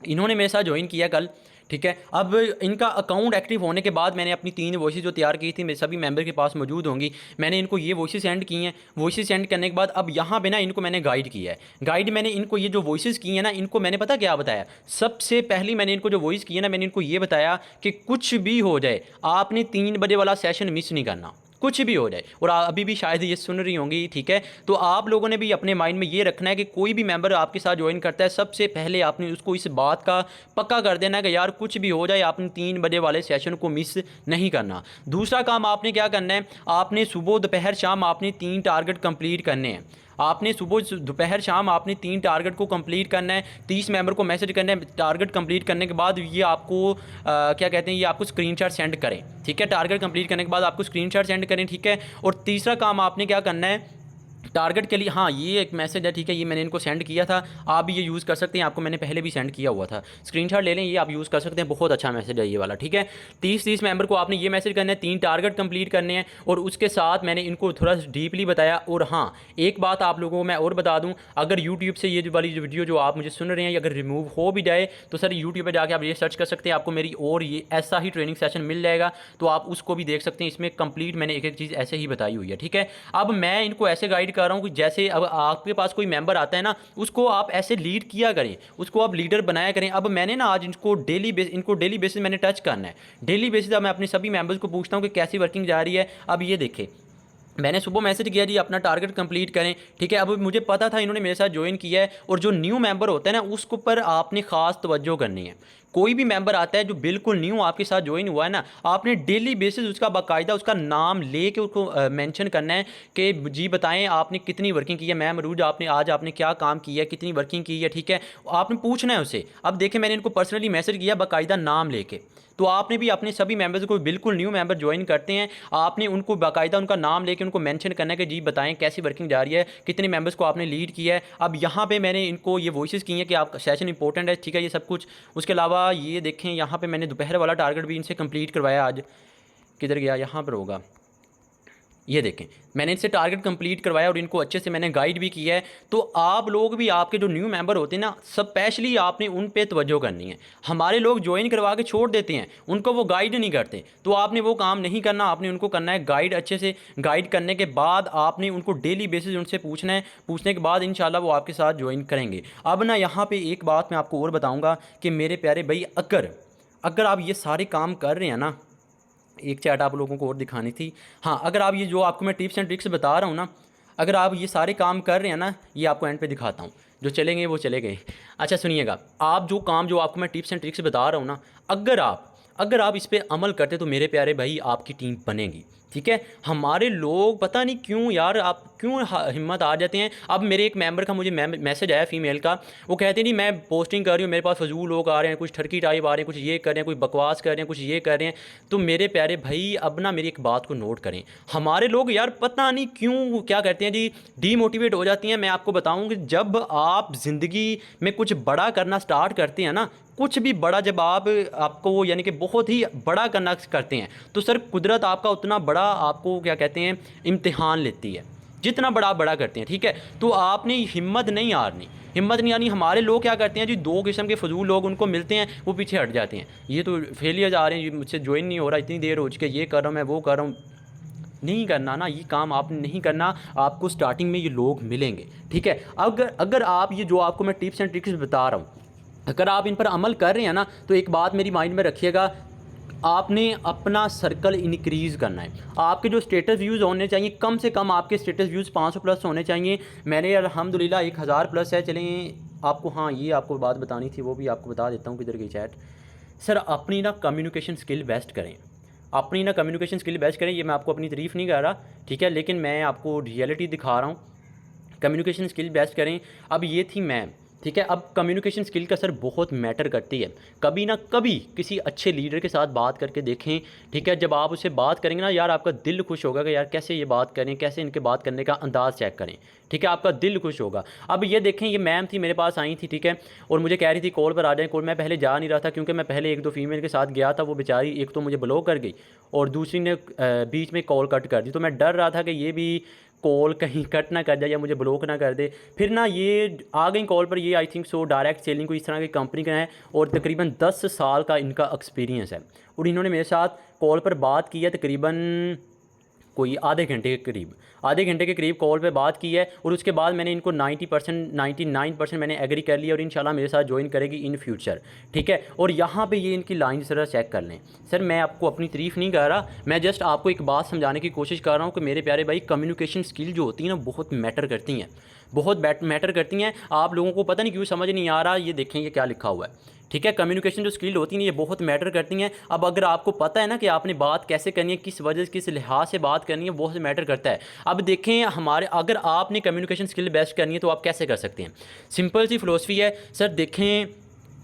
इन्होंने मेरे साथ ज्वाइन किया कल, ठीक है। अब इनका अकाउंट एक्टिव होने के बाद मैंने अपनी 3 वॉइसेस जो तैयार की थी, मेरे सभी मेंबर के पास मौजूद होंगी, मैंने इनको ये वॉइसेस सेंड की हैं। वॉइसेस सेंड करने के बाद अब यहाँ पे ना इनको मैंने गाइड किया है। गाइड मैंने इनको ये जो वॉइसेस की हैं ना, इनको मैंने पता क्या बताया, सबसे पहली मैंने इनको जो वॉइस की है ना, मैंने इनको ये बताया कि कुछ भी हो जाए आपने 3 बजे वाला सेशन मिस नहीं करना, कुछ भी हो जाए। और अभी भी शायद ये सुन रही होंगी, ठीक है। तो आप लोगों ने भी अपने माइंड में ये रखना है कि कोई भी मेंबर आपके साथ ज्वाइन करता है, सबसे पहले आपने उसको इस बात का पक्का कर देना है कि यार कुछ भी हो जाए आपने 3 बजे वाले सेशन को मिस नहीं करना। दूसरा काम आपने क्या करना है, आपने सुबह दोपहर शाम आपने 3 टारगेट कंप्लीट करने हैं। आपने सुबह दोपहर शाम आपने 3 टारगेट को कंप्लीट करना है। 30 मेंबर को मैसेज करना है। टारगेट कंप्लीट करने के बाद ये आपको क्या कहते हैं, ये आपको स्क्रीनशॉट सेंड करें, ठीक है। टारगेट कंप्लीट करने के बाद आपको स्क्रीनशॉट सेंड करें, ठीक है। और तीसरा काम आपने क्या करना है टारगेट के लिए, हाँ ये एक मैसेज है, ठीक है, ये मैंने इनको सेंड किया था, आप भी ये यूज़ कर सकते हैं, आपको मैंने पहले भी सेंड किया हुआ था, स्क्रीनशॉट ले लें, ये आप यूज़ कर सकते हैं, बहुत अच्छा मैसेज है ये वाला, ठीक है। 30 मेंबर को आपने ये मैसेज करना है, 3 टारगेट कंप्लीट करने हैं। और उसके साथ मैंने इनको थोड़ा डीपली बताया। और हाँ एक बात आप लोगों को मैं और बता दूँ, अगर यूट्यूब से ये वाली जो वीडियो जो आप मुझे सुन रहे हैं अगर रिमूव हो भी जाए तो सर यूट्यूब पर जाकर आप ये सर्च कर सकते हैं, आपको मेरी और ये ऐसा ही ट्रेनिंग सेशन मिल जाएगा, तो आप उसको भी देख सकते हैं। इसमें कंप्लीट मैंने एक एक चीज़ ऐसे ही बताई हुई है, ठीक है। अब मैं इनको ऐसे गाइड कर रहा हूँ कि जैसे अब आपके पास कोई मेंबर आता है ना, उसको आप ऐसे लीड किया करें, उसको आप लीडर बनाया करें। अब मैंने ना आज इनको डेली बेसिस मैंने टच करना है। डेली बेसिस अब मैं अपने सभी मेंबर्स को पूछता हूँ कि कैसी वर्किंग जा रही है। अब ये देखें, मैंने सुबह मैसेज किया जी अपना टारगेट कंप्लीट करें, ठीक है। अब मुझे पता था इन्होंने मेरे साथ ज्वाइन किया है, और जो न्यू मेंबर होता है ना उसके ऊपर आपने ख़ास तवज्जो करनी है। कोई भी मेंबर आता है जो बिल्कुल न्यू आपके साथ ज्वाइन हुआ है ना, आपने डेली बेसिस उसका बाकायदा उसका नाम ले के उसको मेंशन करना है कि जी बताएं आपने कितनी वर्किंग की है, मैम मरूज आपने आज आपने क्या काम किया है, कितनी वर्किंग की है, ठीक है। आपने पूछना है उसे। अब देखें मैंने इनको पर्सनली मैसेज किया बाकायदा नाम लेके। तो आपने भी अपने सभी मेंबर्स को, बिल्कुल न्यू मेंबर ज्वाइन करते हैं, आपने उनको बाकायदा उनका नाम लेके उनको मेंशन करना है कि जी बताएं कैसी वर्किंग जा रही है, कितने मेंबर्स को आपने लीड किया है। अब यहाँ पे मैंने इनको ये वॉइसेस की हैं कि आपका सेशन इंपॉर्टेंट है, ठीक है, ये सब कुछ। उसके अलावा ये देखें यहाँ पे मैंने दोपहर वाला टारगेट भी इनसे कंप्लीट करवाया आज। किधर गया, यहाँ पर होगा, ये देखें मैंने इनसे टारगेट कंप्लीट करवाया और इनको अच्छे से मैंने गाइड भी किया है। तो आप लोग भी, आपके जो न्यू मेंबर होते हैं ना, स्पेशली आपने उन पे तवज्जो करनी है। हमारे लोग ज्वाइन करवा के छोड़ देते हैं, उनको वो गाइड नहीं करते, तो आपने वो काम नहीं करना, आपने उनको करना है गाइड। अच्छे से गाइड करने के बाद आपने उनको डेली बेसिस उनसे पूछना है, पूछने के बाद इंशाल्लाह वो आपके साथ ज्वाइन करेंगे। अब ना यहाँ पर एक बात मैं आपको और बताऊँगा कि मेरे प्यारे भाई, अगर आप ये सारे काम कर रहे हैं ना, एक चैट आप लोगों को और दिखानी थी। हाँ, अगर आप ये जो आपको मैं टिप्स एंड ट्रिक्स बता रहा हूँ ना, अगर आप ये सारे काम कर रहे हैं ना, ये आपको एंड पे दिखाता हूँ। जो चलेंगे वो चले गए। अच्छा सुनिएगा, आप जो आपको मैं टिप्स एंड ट्रिक्स बता रहा हूँ ना, अगर आप इस पर अमल करते तो मेरे प्यारे भाई आपकी टीम बनेगी, ठीक है। हमारे लोग पता नहीं क्यों यार, आप क्यों हिम्मत आ जाते हैं। अब मेरे एक मेंबर का मुझे मैसेज आया फीमेल का, वो कहती नहीं मैं पोस्टिंग कर रही हूँ, मेरे पास फजूल लोग आ रहे हैं, कुछ ठरकी टाइप आ रहे हैं, कुछ ये कर रहे हैं, कुछ बकवास कर रहे हैं, कुछ ये कर रहे हैं। तो मेरे प्यारे भाई अब ना मेरी एक बात को नोट करें, हमारे लोग यार पता नहीं क्यों क्या करते हैं जी, डीमोटिवेट हो जाती हैं। मैं आपको बताऊँ कि जब आप ज़िंदगी में कुछ बड़ा करना स्टार्ट करते हैं ना, कुछ भी बड़ा जब आपको वो यानी कि बहुत ही बड़ा करना करते हैं, तो सर कुदरत आपका उतना बड़ा आपको क्या कहते हैं इम्तिहान लेती है, जितना बड़ा करते हैं, ठीक है। तो आपने हिम्मत नहीं हारनी। हमारे लोग क्या करते हैं जी, दो किस्म के फजूल लोग उनको मिलते हैं, वो पीछे हट जाते हैं। ये तो फेलियर आ रहे हैं, मुझसे ज्वाइन नहीं हो रहा, इतनी देर हो चुकी है, ये कर रहा हूँ मैं, वो कर रहा हूँ। नहीं करना ना, ये काम आपने नहीं करना। आपको स्टार्टिंग में ये लोग मिलेंगे, ठीक है। अगर आप ये जो आपको मैं टिप्स एंड ट्रिक्स बता रहा हूँ, अगर आप इन पर अमल कर रहे हैं ना, तो एक बात मेरी माइंड में रखिएगा, आपने अपना सर्कल इंक्रीज़ करना है। आपके जो स्टेटस व्यूज़ होने चाहिए, कम से कम आपके स्टेटस व्यूज़ 500 प्लस होने चाहिए। मैंने अल्हम्दुलिल्लाह 1000 प्लस है। चलें आपको, हाँ ये आपको बात बतानी थी, वो भी आपको बता देता हूँ, किधर गई चैट। सर अपनी ना कम्युनिकेशन स्किल बेस्ट करें, अपनी ना कम्युनिकेशन स्किल बेस्ट करें। ये मैं आपको अपनी तारीफ़ नहीं कर रहा, ठीक है, लेकिन मैं आपको रियलिटी दिखा रहा हूँ। कम्युनिकेशन स्किल बेस्ट करें। अब ये थी मैम, ठीक है। अब कम्युनिकेशन स्किल का सर बहुत मैटर करती है। कभी ना कभी किसी अच्छे लीडर के साथ बात करके देखें, ठीक है। जब आप उससे बात करेंगे ना यार, आपका दिल खुश होगा कि यार कैसे ये बात करें, कैसे इनके बात करने का अंदाज़ चेक करें, ठीक है, आपका दिल खुश होगा। अब ये देखें, ये मैम थी मेरे पास आई थी, ठीक है, और मुझे कह रही थी कॉल पर आ जाए। कॉल मैं पहले जा नहीं रहा था, क्योंकि मैं पहले एक दो फीमेल के साथ गया था, वो बेचारी एक तो मुझे ब्लॉक कर गई और दूसरी ने बीच में कॉल कट कर दी। तो मैं डर रहा था कि ये भी कॉल कहीं कट ना कर जाए या मुझे ब्लॉक ना कर दे। फिर ना ये आ गई कॉल पर। ये I think so direct selling को इस तरह की कंपनी का है, और तकरीबन 10 साल का इनका एक्सपीरियंस है। और इन्होंने मेरे साथ कॉल पर बात की है तकरीबन कोई आधे घंटे के करीब कॉल पे बात की है। और उसके बाद मैंने इनको 90% 99% मैंने एग्री कर लिया, और इंशाल्लाह मेरे साथ ज्वाइन करेगी इन फ्यूचर, ठीक है। और यहाँ पे ये इनकी लाइन ज़रा चेक कर लें। सर मैं आपको अपनी तारीफ़ नहीं कर रहा, मैं जस्ट आपको एक बात समझाने की कोशिश कर रहा हूँ कि मेरे प्यारे भाई, कम्युनिकेशन स्किल जो होती है ना, बहुत मैटर करती हैं, बहुत मैटर करती हैं। आप लोगों को पता नहीं क्यों समझ नहीं आ रहा। ये देखें ये क्या लिखा हुआ है, ठीक है। कम्युनिकेशन जो स्किल होती है ये बहुत मैटर करती हैं। अब अगर आपको पता है ना कि आपने बात कैसे करनी है, किस वजह से, किस लिहाज से बात करनी है, बहुत मैटर करता है। अब देखें हमारे, अगर आपने कम्युनिकेशन स्किल बेस्ट करनी है तो आप कैसे कर सकते हैं। सिंपल सी फ़िलोसफी है सर। देखें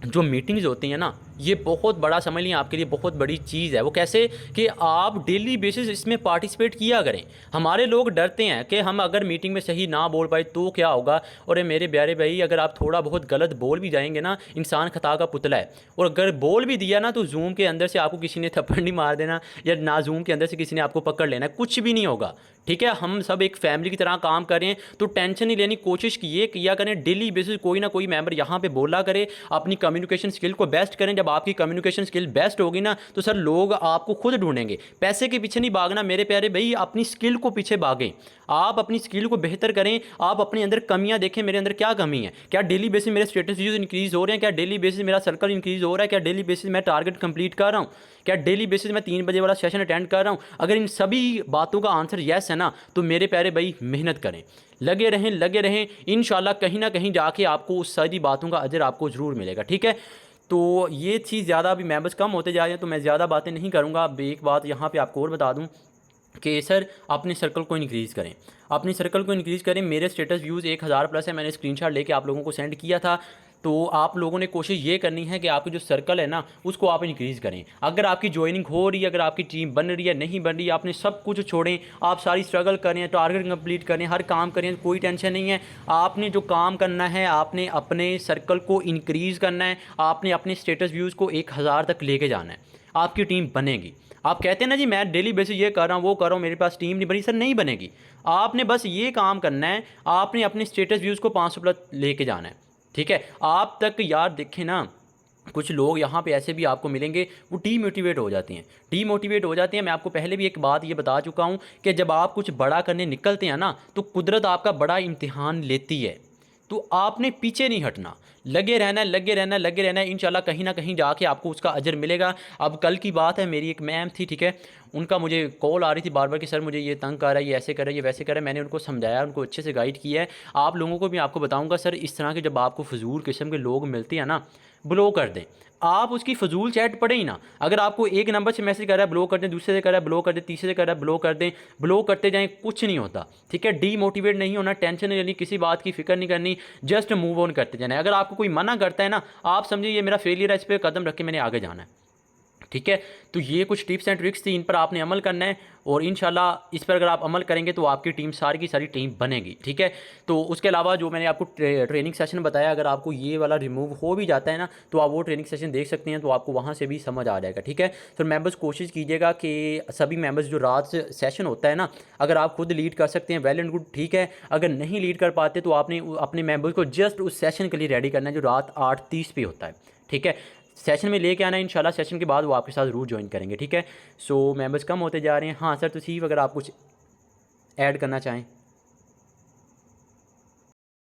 जो मीटिंग्स होती हैं ना, ये बहुत बड़ा समझ लिया आपके लिए बहुत बड़ी चीज़ है। वो कैसे कि आप डेली बेसिस इसमें पार्टिसिपेट किया करें। हमारे लोग डरते हैं कि हम अगर मीटिंग में सही ना बोल पाए तो क्या होगा। और मेरे प्यारे भाई, अगर आप थोड़ा बहुत गलत बोल भी जाएंगे ना, इंसान खता का पुतला है। और अगर बोल भी दिया ना, तो जूम के अंदर से आपको किसी ने थप्पड़ नहीं मार देना, या ना जूम के अंदर से किसी ने आपको पकड़ लेना, कुछ भी नहीं होगा, ठीक है। हम सब एक फैमिली की तरह काम कर रहे हैं, तो टेंशन नहीं लेनी। कोशिश ये किया करें डेली बेसिस कोई ना कोई मेंबर यहाँ पे बोला करे, अपनी कम्युनिकेशन स्किल को बेस्ट करें। जब आपकी कम्युनिकेशन स्किल बेस्ट होगी ना, तो सर लोग आपको खुद ढूंढेंगे। पैसे के पीछे नहीं भागना मेरे प्यारे भाई, अपनी स्किल को पीछे भागें। आप अपनी स्किल को बेहतर करें, आप अपने अंदर कमियां देखें, मेरे अंदर क्या कमी है, क्या डेली बेसिस मेरे स्टेटस व्यूज़ इंक्रीज़ हो रहे हैं, क्या डेली बेसिस मेरा सर्कल इंक्रीज़ हो रहा है, क्या डेली बेसिस मैं टारगेट कंप्लीट कर रहा हूँ, क्या डेली बेसिस मैं 3 बजे वाला सेशन अटेंड कर रहा हूँ। अगर इन सभी बातों का आंसर येस है ना, तो मेरे प्यारे भाई मेहनत करें, लगे रहें, इंशाल्लाह कहीं ना कहीं जाके आपको उस सारी बातों का अजर आपको ज़रूर मिलेगा। ठीक है, तो ये चीज़ ज़्यादा अभी मेंबर्स कम होते जा रहे हैं तो मैं ज़्यादा बातें नहीं करूँगा। अब एक बात यहाँ पे आपको और बता दूँ कि सर अपने सर्कल को इंक्रीज़ करें, अपनी सर्कल को इंक्रीज़ करें। मेरे स्टेटस व्यूज़ 1000 प्लस है, मैंने स्क्रीनशॉट लेके आप लोगों को सेंड किया था। तो आप लोगों ने कोशिश ये करनी है कि आपकी जो सर्कल है ना उसको आप इंक्रीज़ करें। अगर आपकी ज्वाइनिंग हो रही है, अगर आपकी टीम बन रही है, नहीं बन रही है, आपने सब कुछ छोड़ें, आप सारी स्ट्रगल करें, टारगेट कंप्लीट करें, हर काम करें, कोई टेंशन नहीं है। आपने जो काम करना है, आपने अपने सर्कल को इंक्रीज़ करना है, आपने अपने स्टेटस व्यूज़ को 1000 तक लेके जाना है, आपकी टीम बनेगी। आप कहते हैं ना जी मैं डेली बेसिस ये कर रहा हूँ वो कर रहा हूँ मेरे पास टीम नहीं बनी, सर नहीं बनेगी। आपने बस ये काम करना है, आपने अपने स्टेटस व्यूज़ को 500 प्लस लेके जाना है। ठीक है, आप तक यार देखें ना, कुछ लोग यहाँ पे ऐसे भी आपको मिलेंगे वो डीमोटिवेट हो जाती हैं, डीमोटिवेट हो जाती हैं। मैं आपको पहले भी एक बात ये बता चुका हूँ कि जब आप कुछ बड़ा करने निकलते हैं ना तो कुदरत आपका बड़ा इम्तिहान लेती है। तो आपने पीछे नहीं हटना, लगे रहना है, लगे रहना है, लगे रहना है। इंशाल्लाह कहीं ना कहीं जाके आपको उसका अजर मिलेगा। अब कल की बात है, मेरी एक मैम थी, ठीक है, उनका मुझे कॉल आ रही थी बार बार कि सर मुझे ये तंग कर रहा है, ये ऐसे कर रहा है, ये वैसे कर रहा है। मैंने उनको समझाया, उनको अच्छे से गाइड किया है। आप लोगों को भी आपको बताऊंगा सर, इस तरह के जब आपको फजूल किस्म के लोग मिलते हैं ना, ब्लॉक कर दें। आप उसकी फजूल चैट पढ़े ही ना। अगर आपको एक नंबर से मैसेज कर रहा है ब्लॉक कर दें, दूसरे से कर रहा है ब्लॉक कर दें, तीसरे से कर रहा है ब्लॉक कर दें, ब्लॉक करते जाएं, कुछ नहीं होता। ठीक है, डीमोटिवेट नहीं होना, टेंशन नहीं लेनी, किसी बात की फिक्र नहीं करनी, जस्ट मूव ऑन करते जाना है। अगर आपको कोई मना करता है ना, आप समझिए ये मेरा फेलियर है, इस पर कदम रख के मैंने आगे जाना है। ठीक है, तो ये कुछ टिप्स एंड ट्रिक्स थी, इन पर आपने अमल करना है और इंशाल्लाह इस पर अगर आप अमल करेंगे तो आपकी टीम सारी की सारी टीम बनेगी। ठीक है, तो उसके अलावा जो मैंने आपको ट्रेनिंग सेशन बताया, अगर आपको ये वाला रिमूव हो भी जाता है ना तो आप वो ट्रेनिंग सेशन देख सकते हैं, तो आपको वहाँ से भी समझ आ जाएगा। ठीक है, तो मेंबर्स कोशिश कीजिएगा कि सभी मेंबर्स जो रात से सेशन होता है ना, अगर आप खुद लीड कर सकते हैं वेल एंड गुड, ठीक है। अगर नहीं लीड कर पाते तो आपने अपने मेंबर्स को जस्ट उस सेशन के लिए रेडी करना है जो रात 8:30 पे होता है। ठीक है, सेशन में लेके आना है, इंशाल्लाह सेशन के बाद वो आपके साथ ज़रूर ज्वाइन करेंगे। ठीक है, सो मेंबर्स कम होते जा रहे हैं। हाँ सर, तो अगर आप कुछ ऐड करना चाहें।